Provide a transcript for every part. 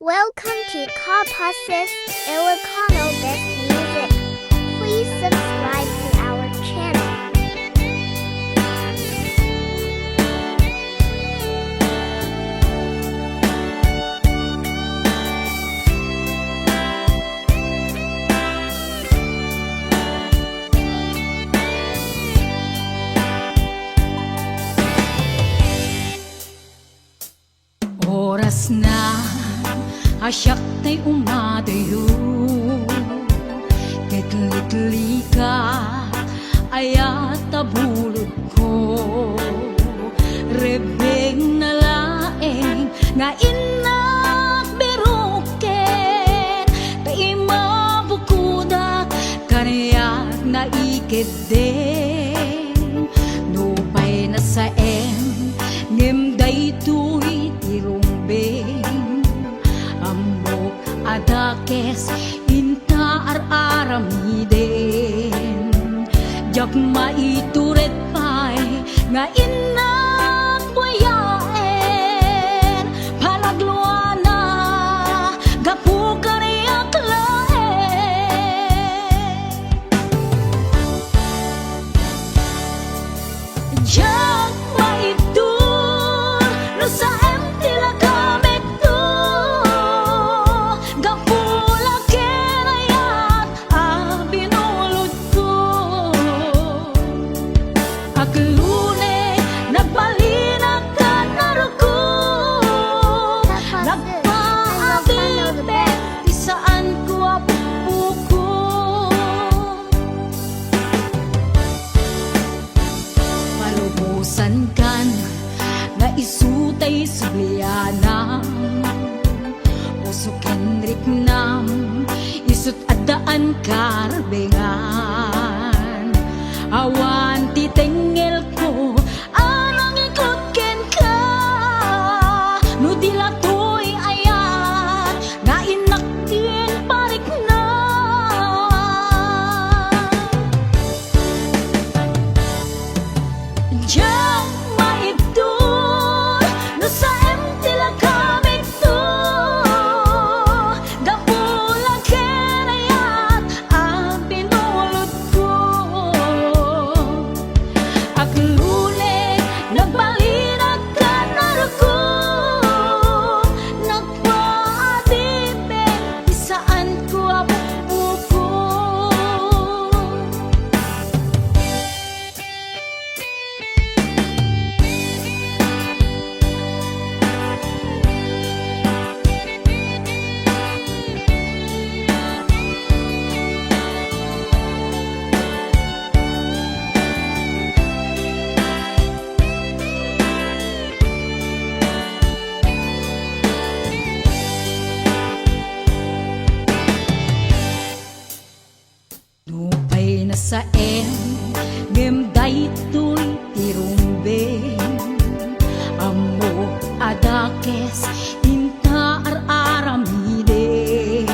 Welcome to Kapasis Ilocano Best Music. Please subscribe to our channel. Oras na asyak ta'y umadayo, kitli ka ayat tabulod ko, rebeng na laeng nga inak biruken, kay mabukudak kanayak na ikeden, nupay na sa ngimday tuy tirumbeng, ambok adakes inta aramiden, jak maituret pay nga inak buyaen, palagluana gapu kariyak laen, jak maitur no sa tila kamit to, gapula kenayat binulod ko, aglune nagbalinag ka naruko, nagpaabibe di saan ko apuko, palubusan kan na isutay sublianam, puso kenrik nam isut adaan karbengan, awan titengel ko anang ikot ken ka, no dilatoy ayat nga inaktin parik na, jak maitur no sa tila kamit to, gapula kenayat binulod ko, aglune nagbalinag ka naruko, nagpaadibe di saan ko apuko. Nupay na sa ngimday tuy tirumbeng, amo adakes inta aramiden,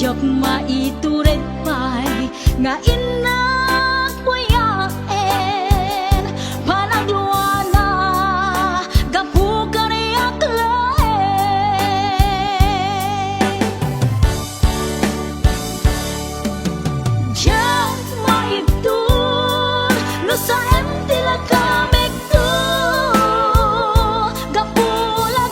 jak maituret pay nga inak buyaen, panagluana gapu kariyak laen, jak maitur no sa tila kamit to, gapula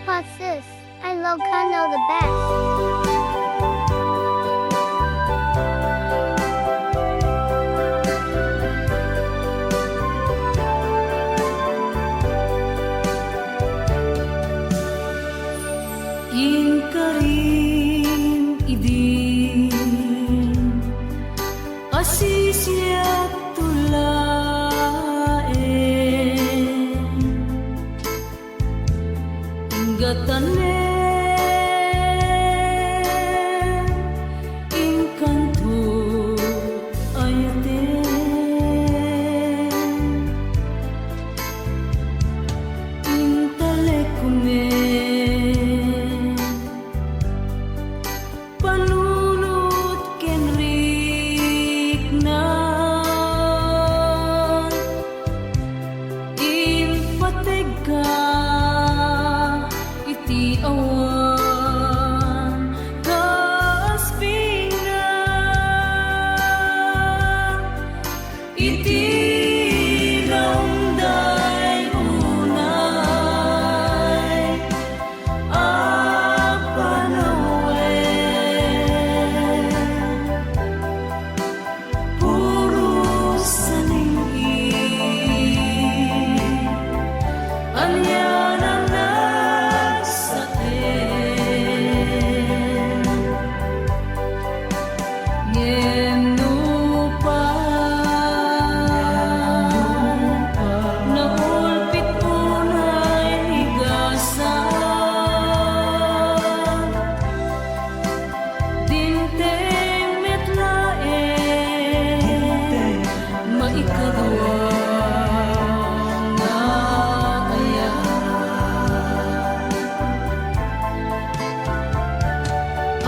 Papa sis, I Ilocano the best. Inkarim idin asisiyat tulaen ingatanen ingkanto ayaten intalekumen panunot kenrik na impatega iti awan kaspinga iti ramday unay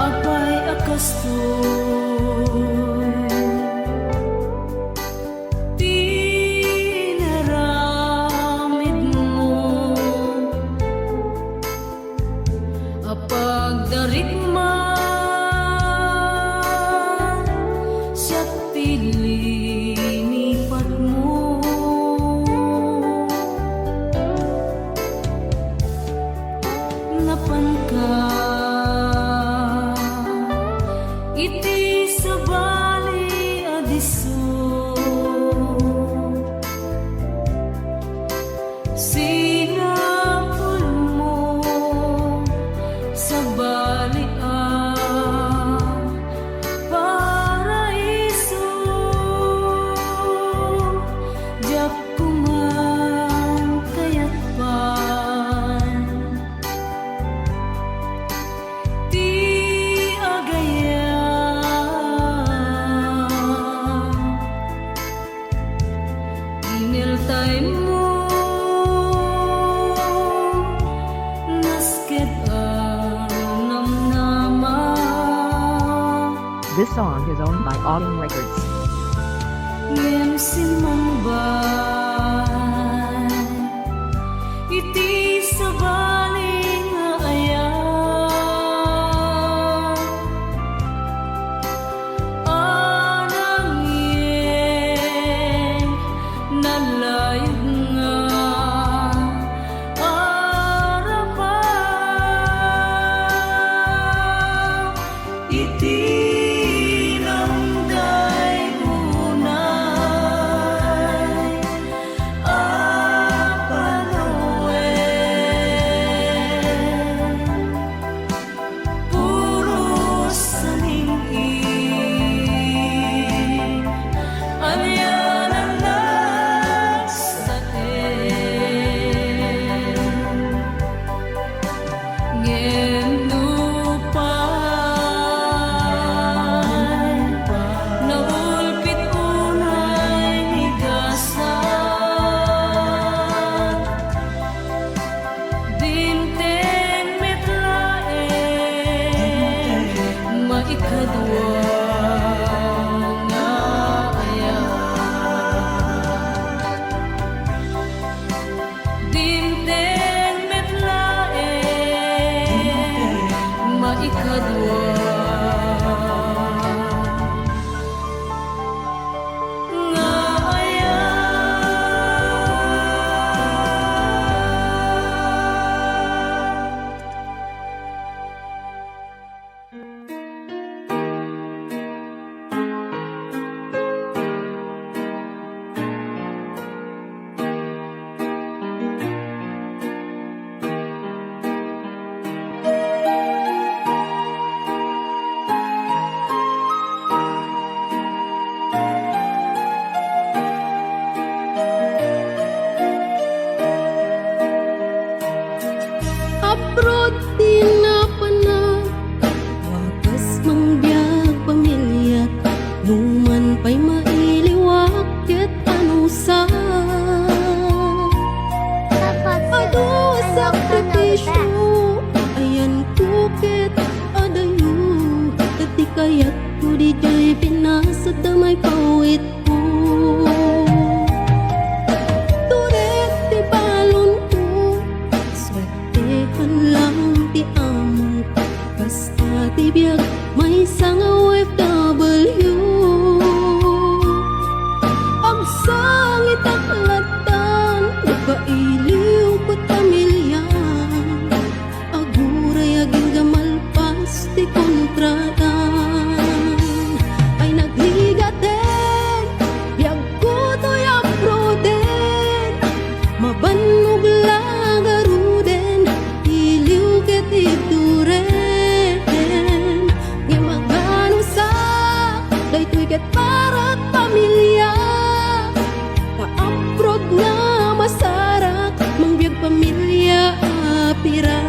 Abay akastoy tinaramid mo apagdarigma siya tilinipat mo napan ka iti sabali adiso sinapul mo sabali paraiso jak kuman kayat pan ti agaya iniltay mo nasket ang namnama. This song is owned by Autumn Records. Ngem simambay iti sabali nga aya anang yen nalayag nga arapan iti ramday unay abroad di na panag wagas mang biag pamilya numan pa'y mailiwak ket anusa adu sakripisyo ayan ko ket adayo katikayat ko di jay pinasa damay pawit ko turet ti balon ko swertehan lang ti among basta ti biag may sang OFW ang sangit aklatan nagkailiw ko pamilya aguray aging gamalpas ti kontratan ay nagligaten biag ko to'y abroden mabanog lagaruden iliw ket ituren nga magano sa daytoy ket parat pamilya ka-abroad nga masarak mangbiag pamilya apira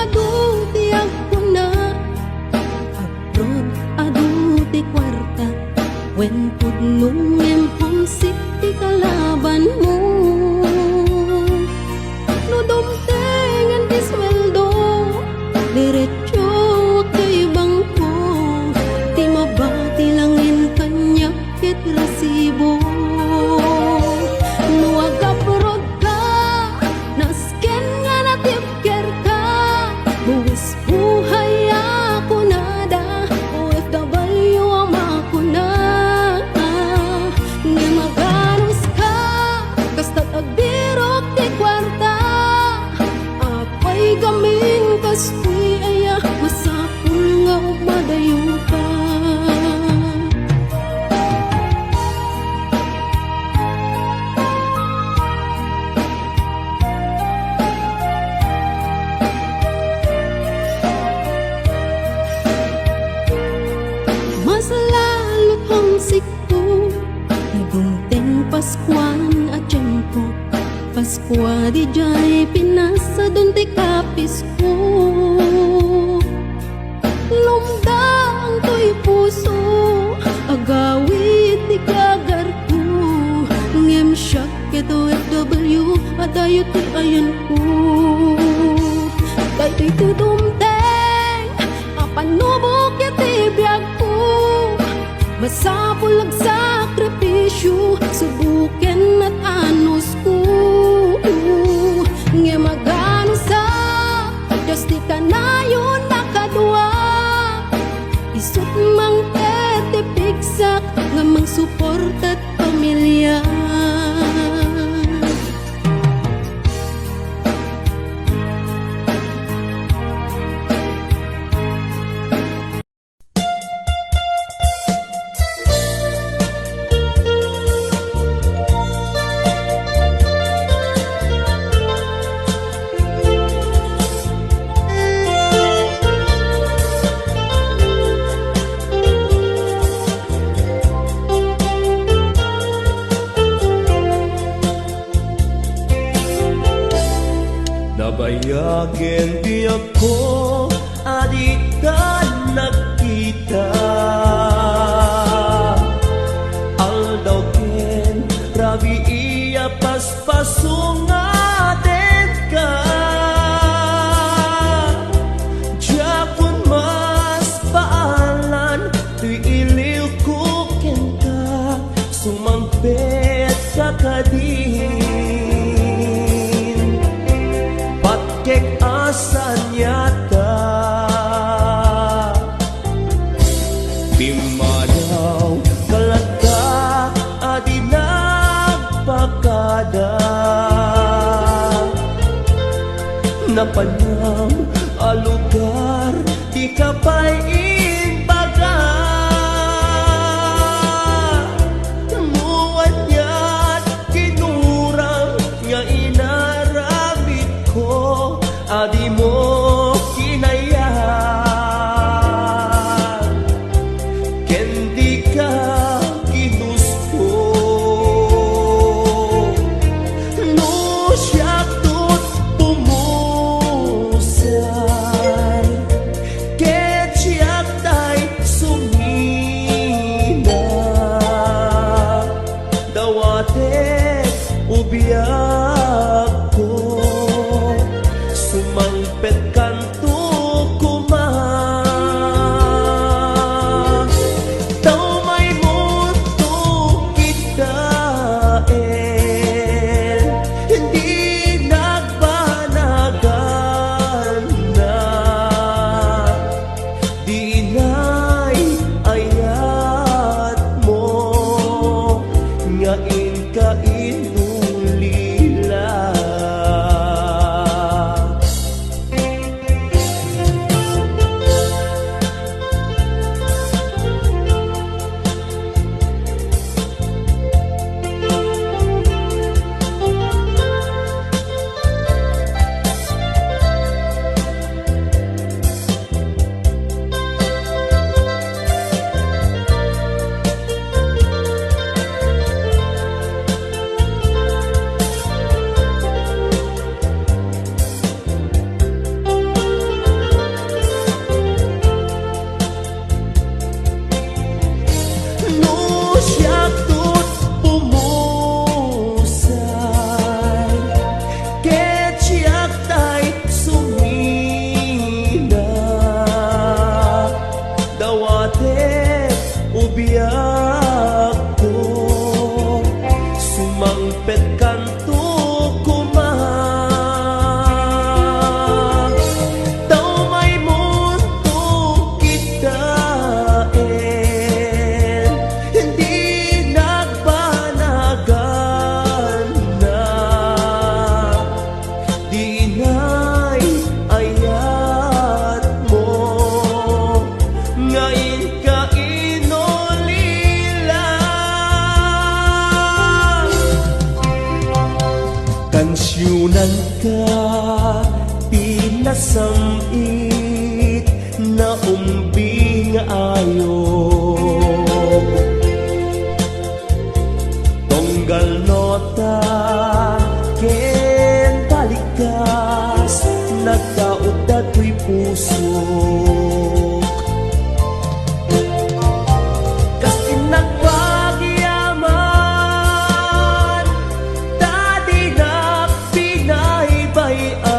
adu tiag ko na abroad adu ti kwarta wen pudnong homesick ti kalaban mo no dumtengan ti sweldo diretso kay bangko ti mabati langin kanya ket resibo no agabroad ka nasken nga natipker ka buwis buhay ako nada OFW ang makuna nga maganos ka kasta't agbirok ti kwarta apay gamin kastoy aya masapul nga umadayo ka mas lalo't homesick ko nagungteng Paskuan at tiyempo Paskwa di jay pinasa dun ti kapis ko lumda ang to'y puso agawit ti kagar ko ngem siyak ket OFW adayo ti ayan ko daytoy tudumteng apanubok ket ti biag ko masapul ag sakripisyo subuken at anos ko nga magano sa Diyos di kanayon nakadua isut mang tetipigsak nga mang suportat pamilya Nabayagin di ako adita nagkita aldaw ken rabi iya paspasungaten ka Japon mas paalan tuy iliw ko ken ka sumampet sa kadin kek asan yata bimadaw kalata adi nagpakada napanyam alugar di kapay imbaga muwan niya't kinurang nga inaramit ko adi Kansyonan ka, pinasamit na umbing ayog. Tonggal nota, ken balikas, nagkaudad ko'y pusok. Kasi nagpagyaman, dadi na pinaybayan.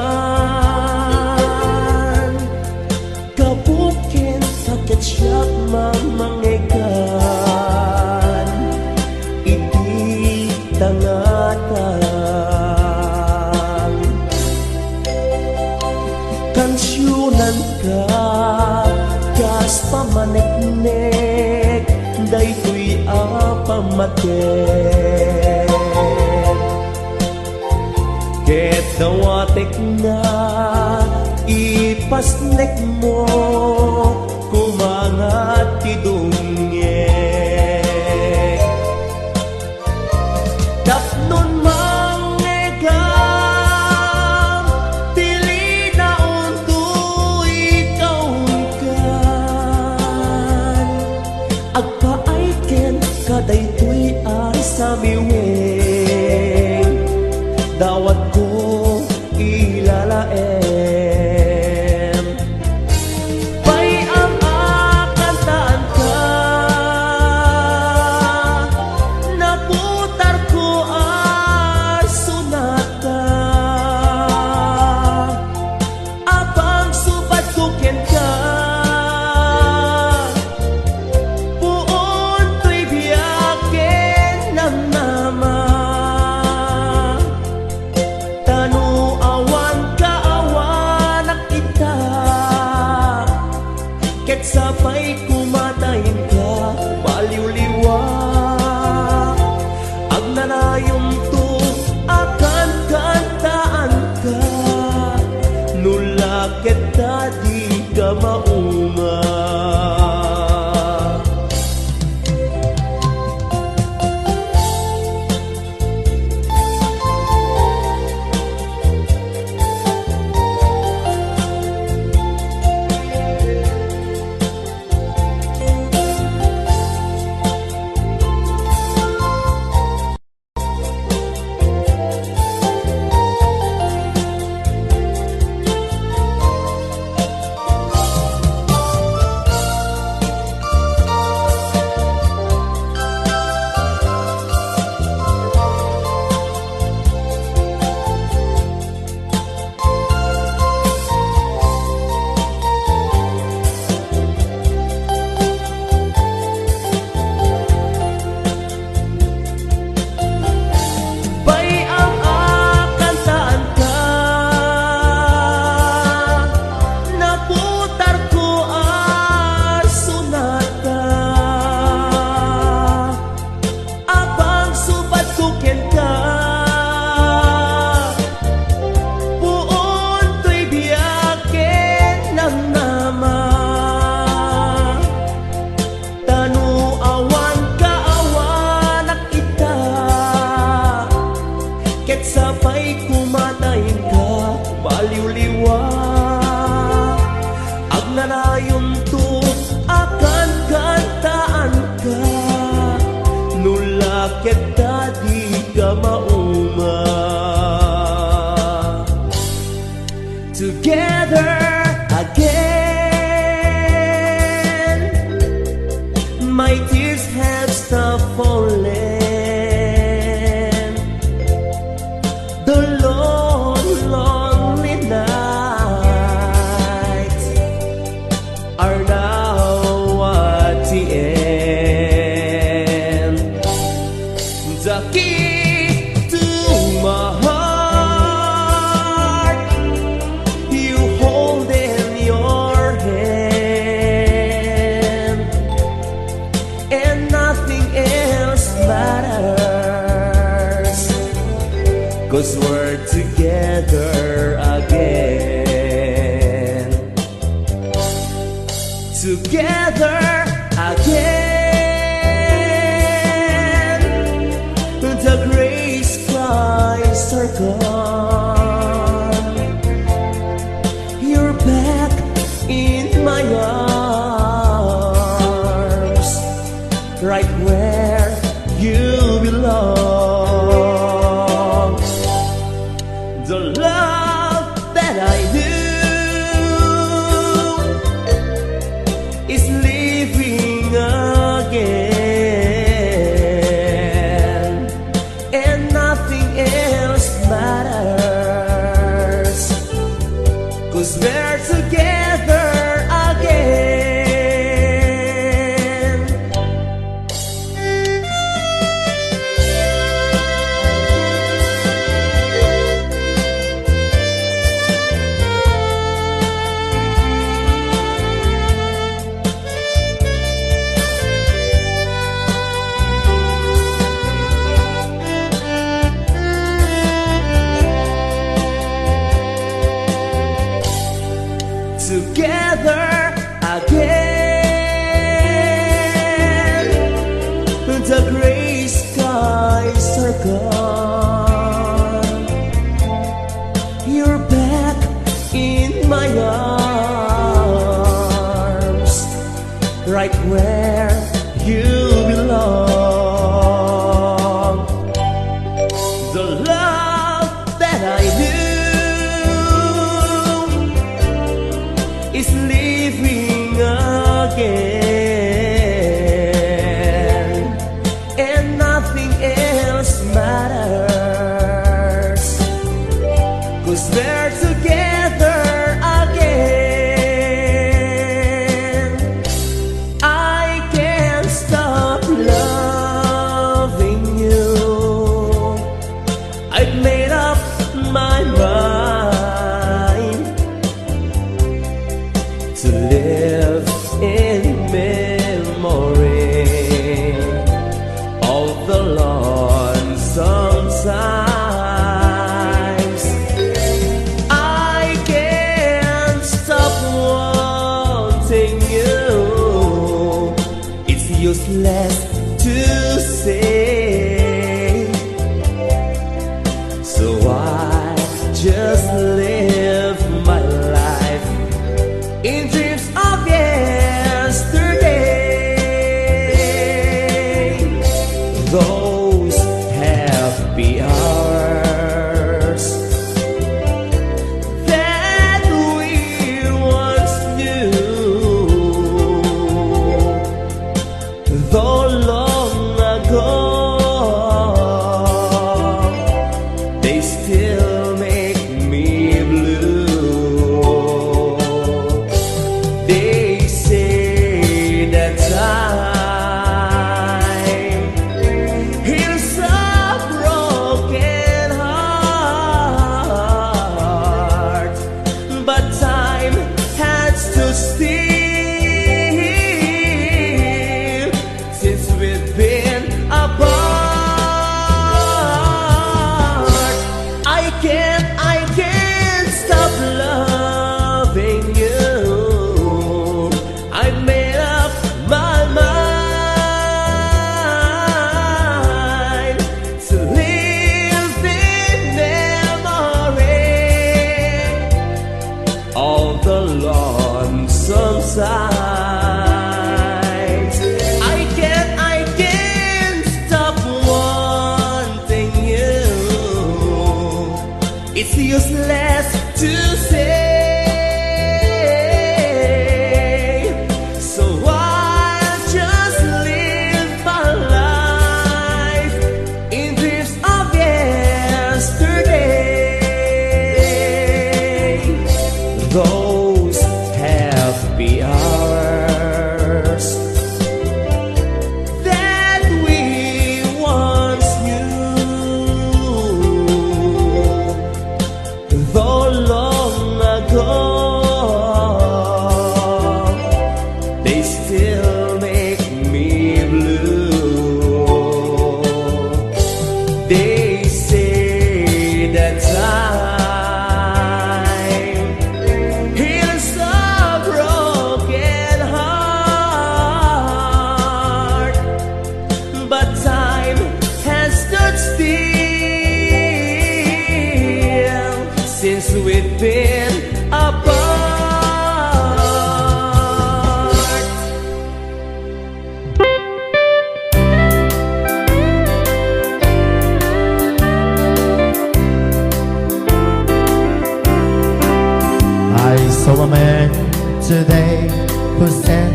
Kabukin, kaketsyak mamangigan, iti tangatan. Kansyonan ka, kas pamaneknek, daytoy apamatek. Ket dawatek na, ipasnek mo, kumangat tidungek. Tapnon mangegam, dili na untoy kaungkan. Agpaay ken kadaytoy asamiweng, dawat ko ilalaem. Pay ang akantaan ka, naputar ko asunata. Abang subat ko ken ka, puon to'y biyakin ng nama. Tanuawan kaawan ang ita, ket sabay kumatayin ka, baliw-liwa. Ang nanayong to, akan kantaan ka, nula ket di ka maunga. Bay ang akantaan ka, naputar ko asunata. Abang subat ko ken ka, puon to'y biyakin ng nama. Tanuawan kaawan ang ita, ket sabay kumatayin ka, baliw-liwa. Ang nanayon to, akan kantaan ka, nula ket di ka maunga. Together again, my tears have stopped falling. The lonely nights are now at the end. The key to my heart, you hold in your hand, and nothing else matters, 'cause we're together again. Together again, the gray skies are gone. that I knew is leaving again, and nothing else matters, 'cause we're together again. Together again, the gray skies are gone. You're back in my arms, right where you belong. The love that I knew is leaving again, and nothing else matters, 'cause we're together again. I can't stop loving you. I've made up my mind to live in memory of the lonesome times. I can't stop wanting you. It's useless to say, so I just live my life in dreams of yesterday. Those happy hours that we once knew, though long ago, they still make me blue. They say that time heals a broken heart, but time has stood still since we've been apart. I can't stop loving you. I made up my mind to live in memory of the lonesome times. I can't stop wanting you. It's useless to say, so I'll just live my life in dreams of yesterday. Those happy hours that we once knew, though long ago, they still make me blue. They say that time heals a broken heart, but time has stood still since we've been apart. saw a man today who said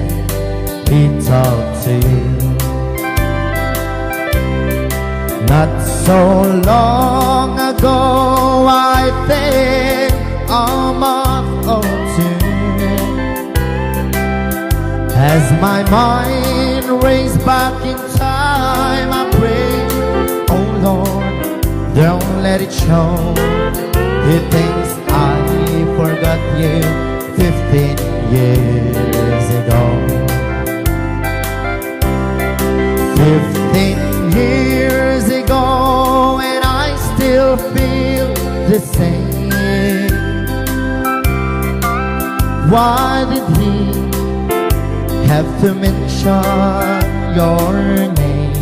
he talked to you. Not so long ago, I think a month or two. As my mind raced back in time, I pray, oh Lord, don't let it show. He thinks I forgot you 15 years ago. 15 years ago, and I still feel the same. Why did he have to mention your name?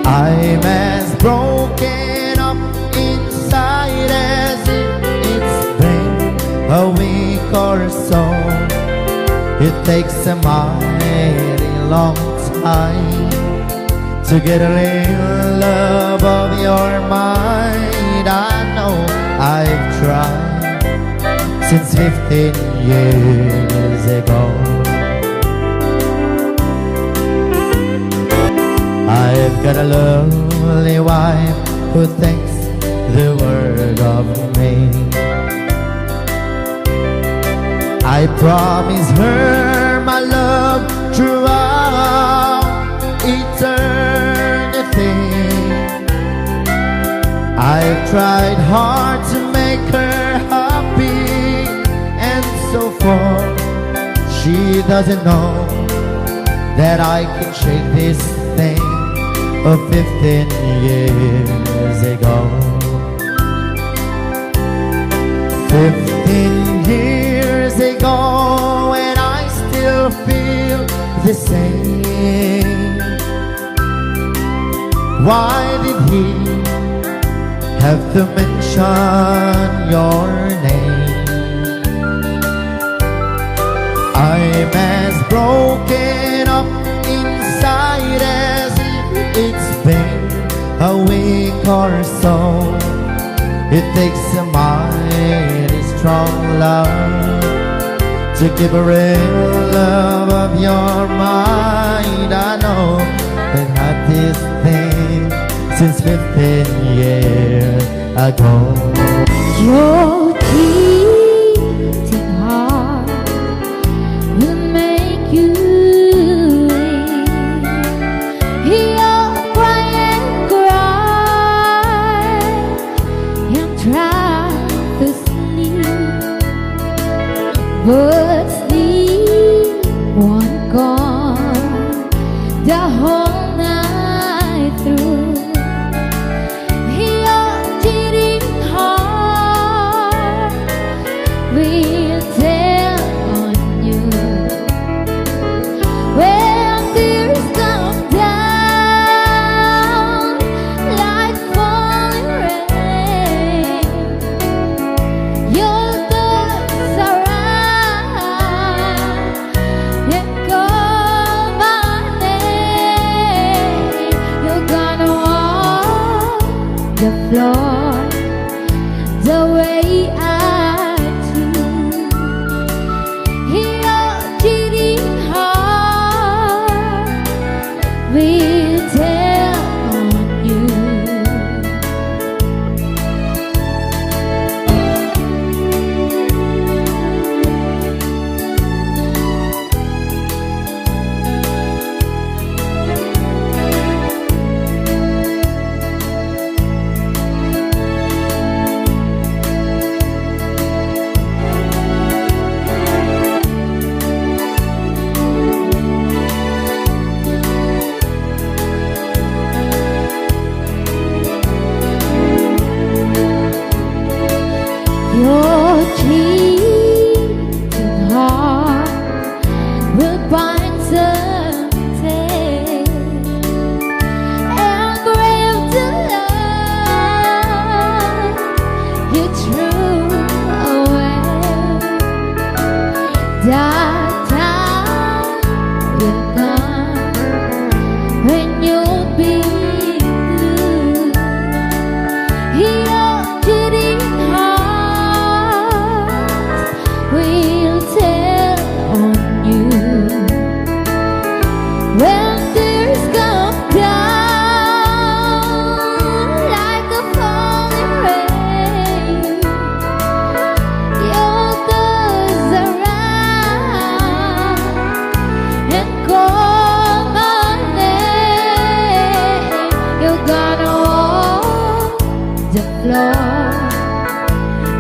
I'm as broken up inside as if it's been a week or so. It takes a mighty long time to get a real love of your mind. I know I've tried since 15 years ago. I've got a lovely wife who thinks the world of me. I promise her my love throughout eternity. I've tried hard to make her happy, and so far she doesn't know that I can shake this thing of 15 years ago. 15 years ago, and I still feel the same. Why did he have to mention your name? I'm as broken up inside as if it's been a week or so. It takes a mighty strong love to give a real love of your mind. I know I've had this thing since 15 years ago. Your beating heart will make you weep. You'll cry and try to sleep, but sleep won't come the whole night through. Your cheating heart will tell on you when tears come down like falling rain. Your thoughts around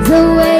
the way